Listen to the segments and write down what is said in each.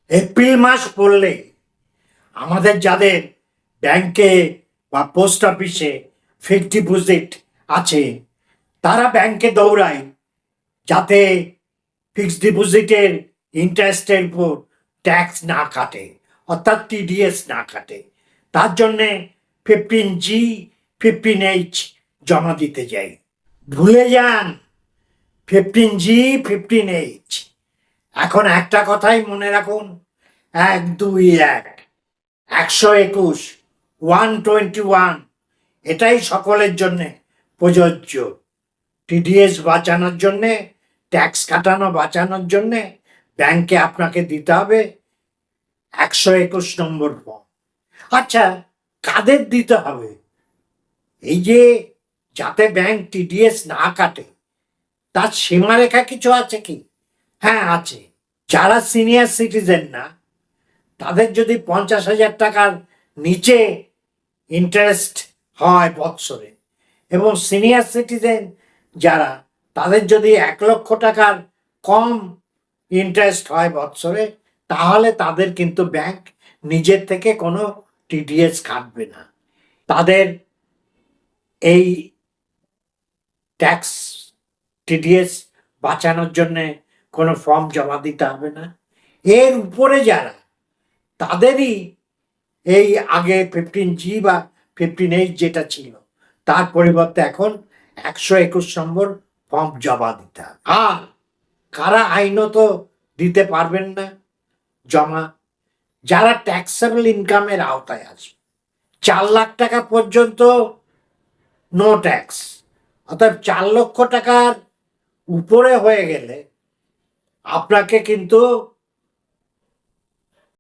April মাস পড়লে আমাদের যাদের ব্যাংকে বা পোস্ট অফিসে ফিক্সড ডিপোজিট আছে তারা ব্যাংকে দৌড়ায় যাতে ফিক্সড ডিপোজিটের ইন্টারেস্টের উপর ট্যাক্স না কাটে, অর্থাৎ টিডিএস না কাটে। তার জন্যে 15G 15H জমা দিতে যাই। ভুলে যান 15G 15H। এখন একটা কথাই মনে রাখুন, 121 121 121 এটাই সকলের জন্য প্রযোজ্য। টিডিএস বাঁচানোর জন্যে, ট্যাক্স কাটানো বাঁচানোর জন্যে ব্যাংকে আপনাকে দিতে হবে 121 নম্বর ফর্ম। আচ্ছা, কাদের দিতে হবে? এই যে যাতে ব্যাংক টিডিএস না কাটে তার সীমারেখা কিছু আছে কি? হ্যাঁ আছে। যারা সিনিয়র সিটিজেন না তাদের যদি 50,000 টাকার নিচে ইন্টারেস্ট হয় বৎসরে, এবং সিনিয়র সিটিজেন যারা তাদের যদি 1,00,000 টাকার কম ইন্টারেস্ট হয় বৎসরে, তাহলে তাদের কিন্তু ব্যাংক নিজের থেকে কোনো টিডিএস কাটবে না। তাদের এই ট্যাক্স টিডিএস বাঁচানোর জন্যে কোনো ফর্ম জমা দিতে হবে না। এর উপরে যারা, তাদেরই এই আগে 15G বা 15H যেটা ছিল তার পরিবর্তে এখন 121 নম্বর ফর্ম জমা দিতে হবে। আর কারা আইনত দিতে পারবেন না জমা? যারা ট্যাক্সেবল ইনকামের আওতায় আসবে। 4 লাখ টাকা পর্যন্ত নো ট্যাক্স, অর্থাৎ 4 লক্ষ টাকার উপরে হয়ে গেলে আপনাকে কিন্তু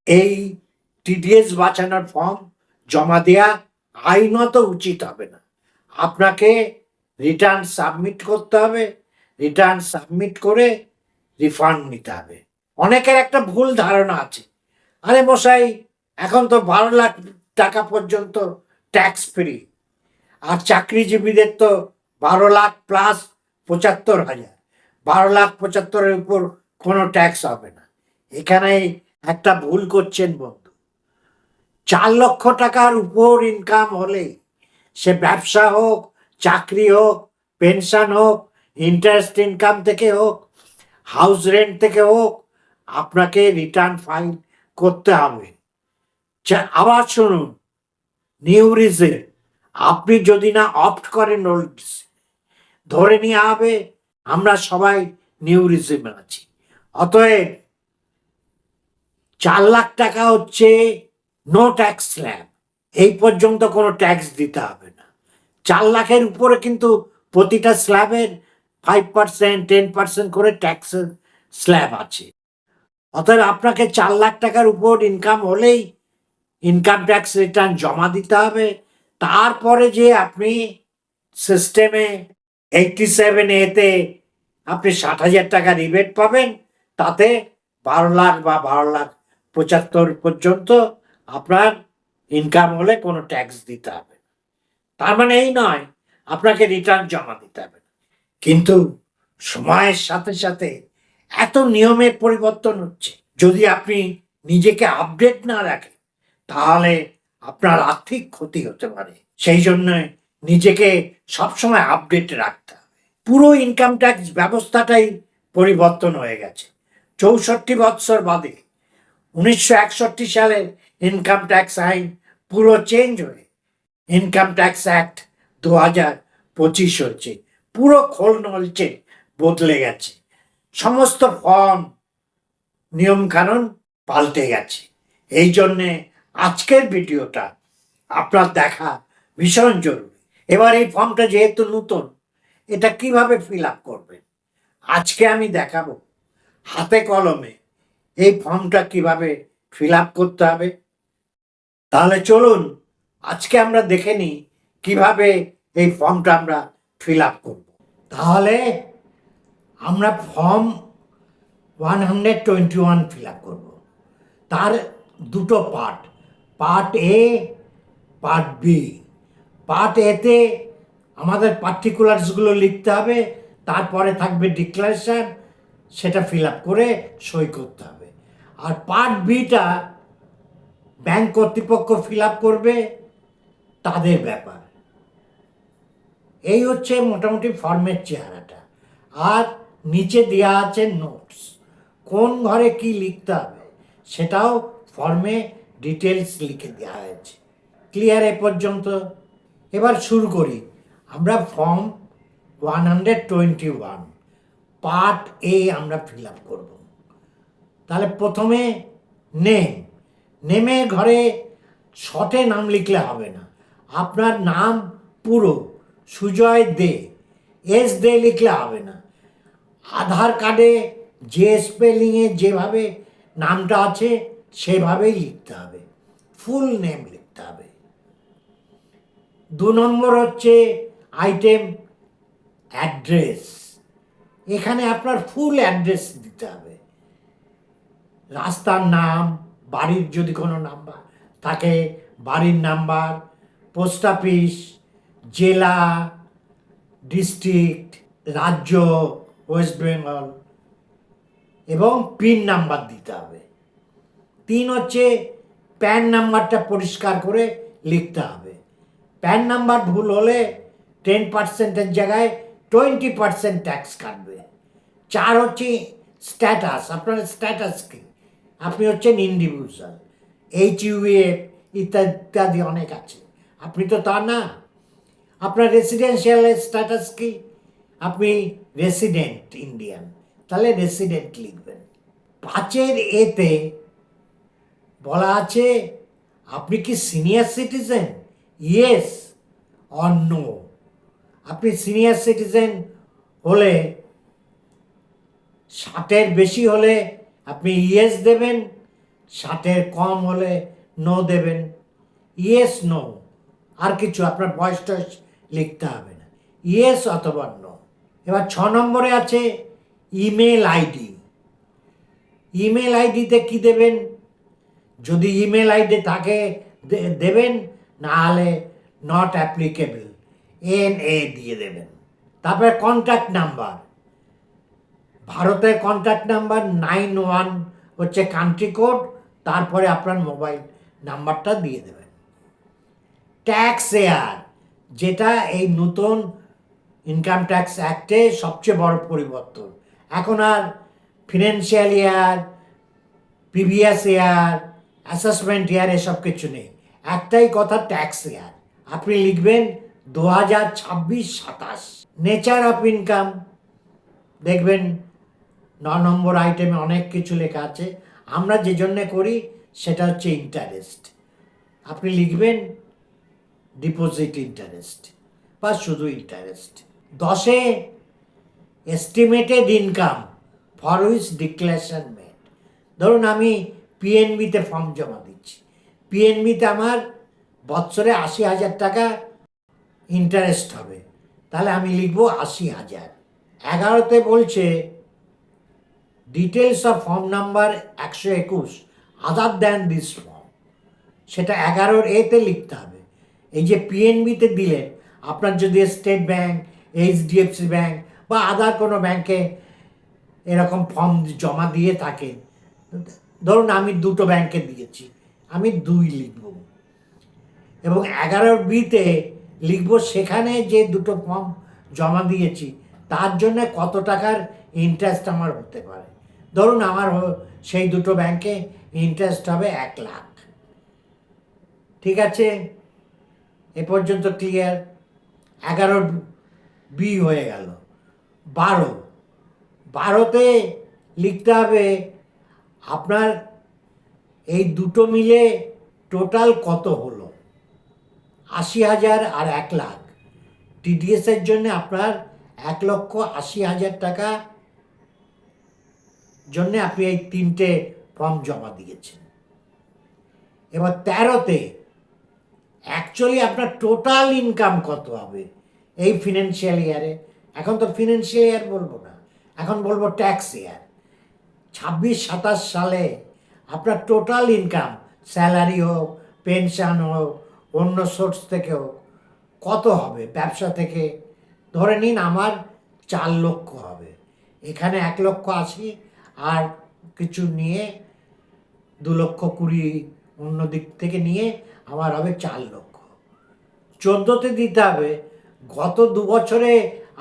এই টিডিএস বাঁচানোর ফর্ম জমা দেওয়া আইনত উচিত হবে না। আপনাকে রিটার্ন সাবমিট করতে হবে, রিটার্ন সাবমিট করে রিফান্ড নিতে হবে। অনেকের একটা ভুল ধারণা আছে, আরে মশাই এখন তো 12 লাখ টাকা পর্যন্ত ট্যাক্স ফ্রি, আর চাকরিজীবীদের তো 12 লাখ প্লাস 75,000, 12,75,000-এর উপর কোনো ট্যাক্স হবে না। এখানে একটা ভুল করছেন বন্ধু। 4 লক্ষ টাকার উপর ইনকাম হলে, সে ব্যবসা হোক, চাকরি হোক, পেনশন হোক, ইন্টারেস্ট ইনকাম থেকে হোক, হাউস রেন্ট থেকে হোক, আপনাকে রিটার্ন ফাইল করতে হবে। আবার শুনুন, নিউ রিজে আপনি যদি না অপ্ট করেন ওল্ড রিজে, ধরে নিয়ে হবে আমরা সবাই নিউ রিজিমে আছি। অতএব 4 লাখ টাকা হচ্ছে নো ট্যাক্স স্ল্যাব, এই পর্যন্ত কোনো ট্যাক্স দিতে হবে না। 4 লাখের উপরে কিন্তু প্রতিটা স্ল্যাবের 5% 10% করে ট্যাক্সের স্ল্যাব আছে। অতএব আপনাকে 4 লাখ টাকার উপর ইনকাম হলেই ইনকাম ট্যাক্স রিটার্ন জমা দিতে হবে। তারপরে যে আপনি সিস্টেমে 87A-তে আপনি 60,000 টাকা রিবেট পাবেন, তাতে 12 লাখ বা 12,75,000 পর্যন্ত আপনার ইনকাম হলে কোনো ট্যাক্স দিতে হবে। তার মানে এই নয় আপনাকে রিটার্ন জমা দিতে হবে। কিন্তু সময়ের সাথে সাথে এত নিয়মের পরিবর্তন হচ্ছে, যদি আপনি নিজেকে আপডেট না রাখেন তাহলে আপনার আর্থিক ক্ষতি হতে পারে। সেই জন্য নিজেকে সবসময় আপডেট রাখতে হবে। পুরো ইনকাম ট্যাক্স ব্যবস্থাটাই পরিবর্তন হয়ে গেছে 64 বৎসর বাদে। 1961 সালের ইনকাম ট্যাক্স আইন পুরো চেঞ্জ হয়ে ইনকাম ট্যাক্স অ্যাক্ট 2025 হচ্ছে, পুরো খোল নলচে বদলে গেছে। সমস্ত ফর্ম নিয়মকানুন পাল্টে গেছে। এই জন্যে আজকের ভিডিওটা আপনার দেখা ভীষণ জরুরি। এবার এই ফর্মটা যেহেতু নতুন, এটা কিভাবে ফিল আপ করবেন আজকে আমি দেখাবো হাতে কলমে এই ফর্মটা কিভাবে ফিল আপ করতে হবে। তাহলে চলুন আজকে আমরা দেখে নিই কিভাবে এই ফর্মটা আমরা ফিল আপ করব। তাহলে আমরা ফর্ম 121 ফিল আপ করব। তার দুটো part, part A, part B. Part এতে আমাদের পার্টিকুলার্সগুলো লিখতে হবে, তারপরে থাকবে ডিক্লারেশন, সেটা ফিল আপ করে সই করতে হবে। আর পার্ট বিটা ব্যাংক কর্তৃপক্ষ ফিল আপ করবে, তাদের ব্যাপার। এই হচ্ছে মোটামুটি ফর্মের চেহারাটা। আর নিচে দেওয়া আছে নোটস, কোন ঘরে কি লিখতে হবে সেটাও ফর্মে ডিটেলস লিখে দেওয়া হয়েছে। ক্লিয়ার এ পর্যন্ত? এবার শুরু করি। আমরা ফর্ম 121 পার্ট এ আমরা ফিল আপ করবো। তাহলে প্রথমে নেম, নেমের ঘরে শর্টে নাম লিখলে হবে না, আপনার নাম পুরো সুজয় দে, এস দে লিখলে হবে না। আধার কার্ডে যে স্পেলিংয়ে যেভাবে নামটা আছে সেভাবেই লিখতে হবে, ফুল নেম লিখতে হবে। 2 নম্বর হচ্ছে আইটেম অ্যাড্রেস। এখানে আপনার ফুল অ্যাড্রেস দিতে হবে, রাস্তার নাম, বাড়ির যদি কোনো নাম্বার থাকে বাড়ির নাম্বার, পোস্ট অফিস, জেলা, ডিস্ট্রিক্ট, রাজ্য ওয়েস্ট বেঙ্গল, এবং পিন নাম্বার দিতে হবে। 3 হচ্ছে প্যান নাম্বারটা পরিষ্কার করে লিখতে হবে। প্যান নাম্বার ভুল হলে 10%-এর জায়গায় 20% ট্যাক্স কাটবে। 4 হচ্ছে স্ট্যাটাস, আপনার স্ট্যাটাস কি, আপনি হচ্ছেন ইন্ডিভিজুয়াল, HUF ইত্যাদি ইত্যাদি অনেক আছে, আপনি তো তা না। আপনার রেসিডেন্সিয়াল স্ট্যাটাস কি, আপনি রেসিডেন্ট ইন্ডিয়ান, তাহলে রেসিডেন্ট লিখবেন। 5 এতে বলা আছে আপনি কি senior citizen, yes or no. আপনি সিনিয়র সিটিজেন হলে 60-এর বেশি হলে আপনি ইয়েস দেবেন, 60-এর কম হলে নো দেবেন। ইয়েস নো, আর কিছু আপনার বয়স টয়স লিখতে হবে না, ইয়েস অথবা নো। এবার 6 নম্বরে আছে ইমেল আইডি। ইমেল আইডিতে কি দেবেন, যদি ইমেল আইডি থাকে দেবেন, না হলে নট অ্যাপ্লিকেবল NA দিয়ে দেবেন। তারপরে কন্ট্যাক্ট নাম্বার, ভারতের কন্ট্যাক্ট নাম্বার 91 হচ্ছে কান্ট্রি কোড, তারপরে আপনার মোবাইল নাম্বারটা দিয়ে দেবেন। ট্যাক্স এয়ার, যেটা এই নতুন ইনকাম ট্যাক্স অ্যাক্টে সবচেয়ে বড় পরিবর্তন। এখন আর financial year, previous year, assessment year এসব কিছু নেই, একটাই কথা ট্যাক্স ইয়ার। আপনি লিখবেন 2026-27। নেচার অফ ইনকাম দেখবেন 9 নম্বর আইটেমে অনেক কিছু লেখা আছে। আমরা যে জন্যে করি সেটা হচ্ছে ইন্টারেস্ট, আপনি লিখবেন ডিপোজিট ইন্টারেস্ট বা শুধু ইন্টারেস্ট। 10-এ estimated income for which declaration made. ধরুন আমি PNB-তে ফর্ম জমা দিচ্ছি, PNB-তে আমার বছরে 80,000 টাকা ইন্টারেস্ট হবে, তাহলে আমি লিখবো 80,000। 11-তে বলছে details of form number 121 other than this form, সেটা 11-এতে লিখতে হবে। এই যে PNB-তে দিলেন, আপনার যদি স্টেট ব্যাংক, HDFC ব্যাংক বা আদার কোনো ব্যাংকে এরকম ফর্ম জমা দিয়ে থাকেন, ধরুন আমি 2টো ব্যাংকে দিয়েছি, আমি 2 লিখব। এবং 11B-তে লিখব সেখানে যে 2টো ফর্ম জমা দিয়েছি তার জন্য কত টাকার ইন্টারেস্ট আমার হতে পারে। ধরুন আমার সেই 2টো ব্যাংকে ইন্টারেস্ট হবে 1 লাখ। ঠিক আছে, এ পর্যন্ত ক্লিয়ার? 11B হয়ে গেল। 12-তে লিখতে হবে আপনার এই 2টো মিলে টোটাল কত হলো, 80,000 আর 1 লাখ। TDS-এর জন্য আপনার 1,80,000 টাকা জন্য আপনি এই 3টে ফর্ম জমা দিয়েছেন। এবার 13-তে অ্যাকচুয়ালি আপনার টোটাল ইনকাম কত হবে এই ফিনান্সিয়াল ইয়ারে। এখন তো ফিনান্সিয়াল ইয়ার বলবো না, এখন বলবো ট্যাক্স ইয়ার। 26-27 সালে আপনার টোটাল ইনকাম, স্যালারি হোক, পেনশন হোক, অন্য সোর্স থেকে হোক, কত হবে। ব্যবসা থেকে ধরে নিন আমার 4 লক্ষ হবে, এখানে 1,80,000 আর কিছু নিয়ে 2,20,000 অন্য দিক থেকে নিয়ে আমার হবে 4 লক্ষ। 14তে দিতে হবে গত 2 বছরে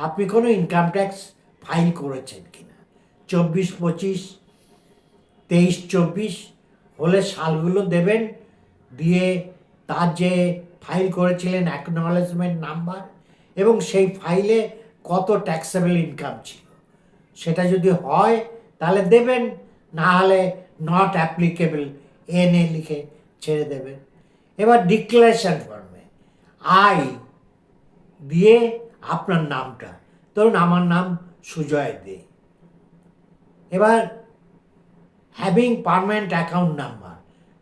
আপনি কোনো ইনকাম ট্যাক্স ফাইল করেছেন কিনা, 24-25, 23-24 হলে সালগুলো দেবেন, দিয়ে তার যে ফাইল করেছিলেন অ্যাকনলেজমেন্ট নাম্বার এবং সেই ফাইলে কত ট্যাক্সেবল ইনকাম ছিল সেটা যদি হয় তাহলে দেবেন, না হলে নট অ্যাপ্লিকেবল NA লিখে ছেড়ে দেবেন। এবার ডিক্লারেশন ফর্মে আই দিয়ে আপনার নামটা, ধরুন আমার নাম সুজয় দে। এবার হ্যাভিং পার্মানেন্ট অ্যাকাউন্ট নাম্বার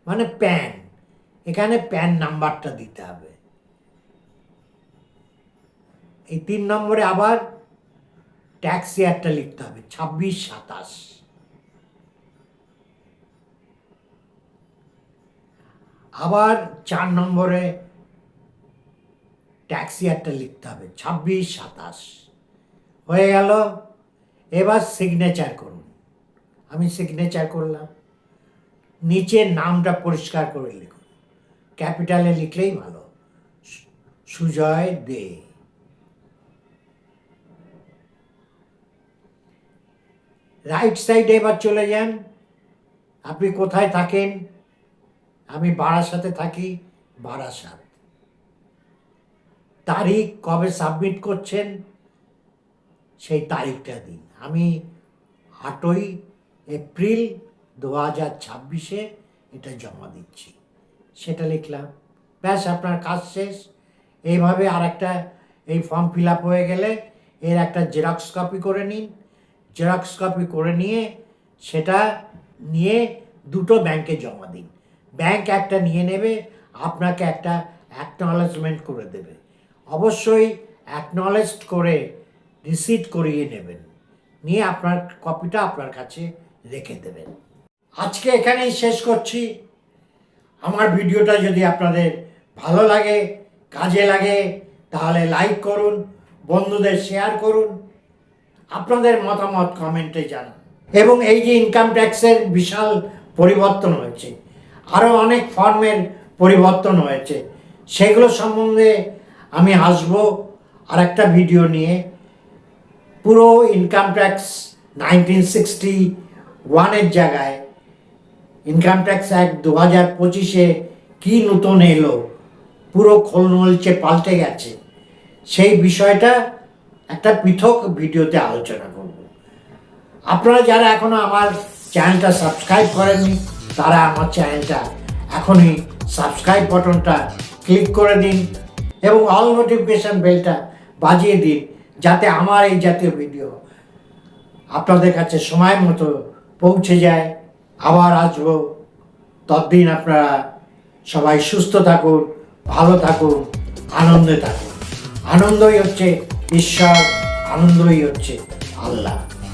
মানে প্যান, এখানে প্যান নাম্বারটা দিতে হবে। এই 3 নম্বরে আবার ট্যাক্স ইয়ারটা লিখতে হবে 26-27। আবার 4 নম্বরে ট্যাক্স ইয়ারটা লিখতে হবে 26-27। হয়ে গেল। এবার সিগনেচার করুন। আমি সিগনেচার করলাম। নিচে নামটা পরিষ্কার করে লিখুন, ক্যাপিটালে লিখলেই ভালো, সুজয় দে। রাইট সাইডে এবার চলে যান, আপনি কোথায় থাকেন। আমি বারাসাতে থাকি, বারাসাত। তারিখ কবে সাবমিট করছেন সেই তারিখটা দিন। আমি 8ই এপ্রিল 2026 এটা জমা দিচ্ছি, সেটা লিখলাম। ব্যাস, আপনার কাজ শেষ। এইভাবে আর একটা এই ফর্ম ফিল আপ হয়ে গেলে এর একটা জেরক্স কপি করে নিন। জেরক্স কপি করে নিয়ে সেটা নিয়ে 2টো ব্যাংকে জমা দিন। ব্যাংক একটা নিয়ে নেবে, আপনাকে একটা অ্যাকনলেজমেন্ট করে দেবে। অবশ্যই অ্যাকনলেজড করে রিসিট করিয়ে নেবেন, নিয়ে আপনার কপিটা আপনার কাছে রেখে দেবেন। আজকে এখানেই শেষ করছি। আমার ভিডিওটা যদি আপনাদের ভালো লাগে, কাজে লাগে, তাহলে লাইক করুন, বন্ধুদের শেয়ার করুন, আপনাদের মতামত কমেন্টে জানান। এবং এই যে ইনকাম ট্যাক্সের বিশাল পরিবর্তন হয়েছে, আরও অনেক ফর্মের পরিবর্তন হয়েছে, সেগুলো সম্বন্ধে আমি আসবো আর একটা ভিডিও নিয়ে। পুরো ইনকাম ট্যাক্স 1961 জায়গায় ইনকাম ট্যাক্স অ্যাক্ট 2025 কী নতুন এলো, পুরো খোলনলচে পাল্টে গেছে, সেই বিষয়টা একটা পৃথক ভিডিওতে আলোচনা করব। আপনারা যারা এখনও আমার চ্যানেলটা সাবস্ক্রাইব করেননি তারা আমার চ্যানেলটা এখনই সাবস্ক্রাইব বাটনটা ক্লিক করে দিন এবং অল নোটিফিকেশান বেলটা বাজিয়ে দিন, যাতে আমার এই জাতীয় ভিডিও আপনাদের কাছে সময় মতো পৌঁছে যায়। আবার আসবো, ততদিন আপনারা সবাই সুস্থ থাকুন, ভালো থাকুন, আনন্দে থাকুন। আনন্দই হচ্ছে ঈশ্বর, আনন্দই হচ্ছে আল্লাহ।